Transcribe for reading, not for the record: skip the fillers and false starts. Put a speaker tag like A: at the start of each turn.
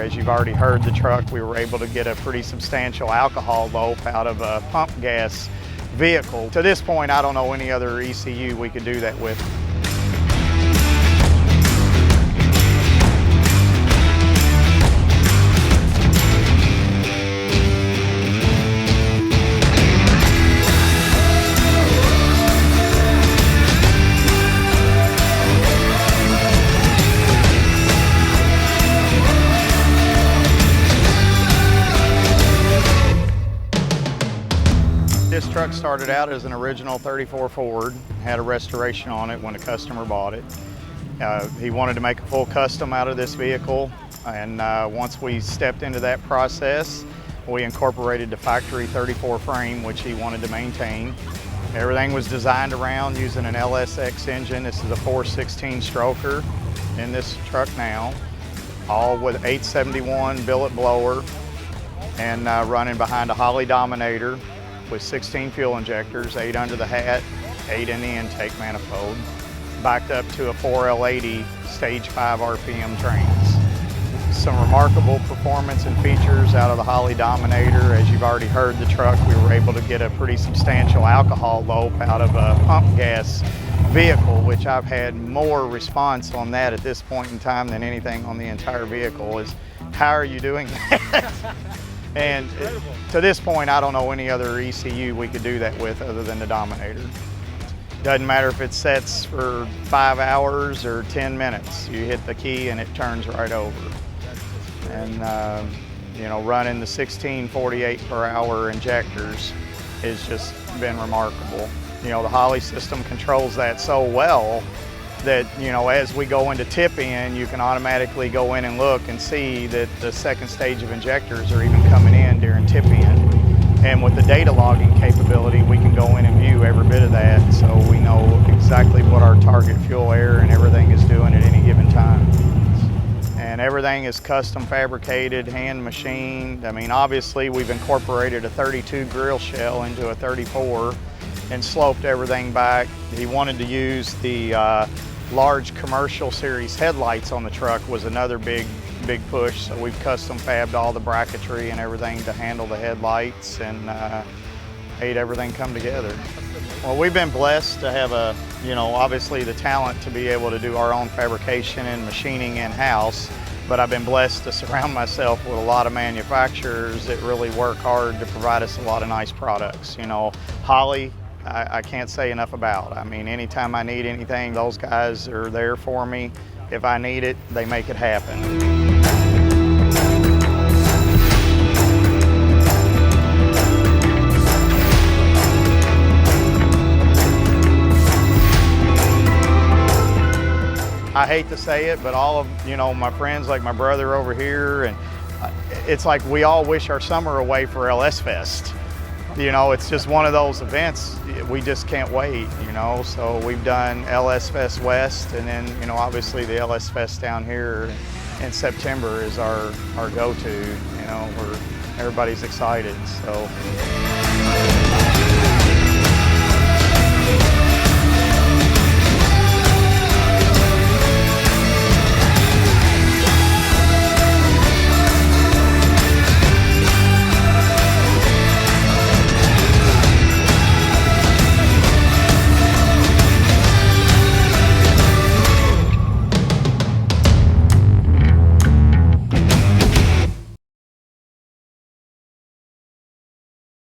A: As you've already heard, the truck, we were able to get a pretty substantial alcohol lope out of a pump gas vehicle. To this point, I don't know any other ECU we could do that with. This truck started out as an original 34 Ford, had a restoration on it when a customer bought it. He wanted to make a full custom out of this vehicle, and once we stepped into that process, we incorporated the factory 34 frame, which he wanted to maintain. Everything was designed around using an LSX engine. This is a 416 stroker in this truck now, all with 871 billet blower, and running behind a Holley Dominator with 16 fuel injectors, 8 under the hat, 8 in the intake manifold, backed up to a 4L80 stage 5 RPM trains. Some remarkable performance and features out of the Holley Dominator. As you've already heard the truck, we were able to get a pretty substantial alcohol lope out of a pump gas vehicle, which I've had more response on that at this point in time than anything on the entire vehicle. Is how are you doing that? And to this point, I don't know any other ECU we could do that with other than the Dominator. Doesn't matter if it sets for 5 hours or 10 minutes. You hit the key and it turns right over. And you know, running the 1648 per hour injectors has just been remarkable. You know, the Holley system controls that so well that, you know, as we go into tip-in, you can automatically go in and look and see that the second stage of injectors are even coming in during tip-in. And with the data logging capability, we can go in and view every bit of that, so we know exactly what our target fuel air and everything is doing at any given time. And everything is custom fabricated, hand machined. I mean, obviously we've incorporated a 32 grill shell into a 34 and sloped everything back. He wanted to use the large commercial series headlights on the truck was another big push, so we've custom fabbed all the bracketry and everything to handle the headlights and made everything come together. Well, we've been blessed to have obviously the talent to be able to do our own fabrication and machining in-house, but I've been blessed to surround myself with a lot of manufacturers that really work hard to provide us a lot of nice products. You know, Holley, I can't say enough about. I mean, anytime I need anything, those guys are there for me. If I need it, they make it happen. I hate to say it, but all of, you know, my friends, like my brother over here, and it's like we all wish our summer away for LS Fest. You know, it's just one of those events, we just can't wait, you know. So we've done LS Fest West, and then, you know, obviously the LS Fest down here in September is our go-to, you know, where everybody's excited, so.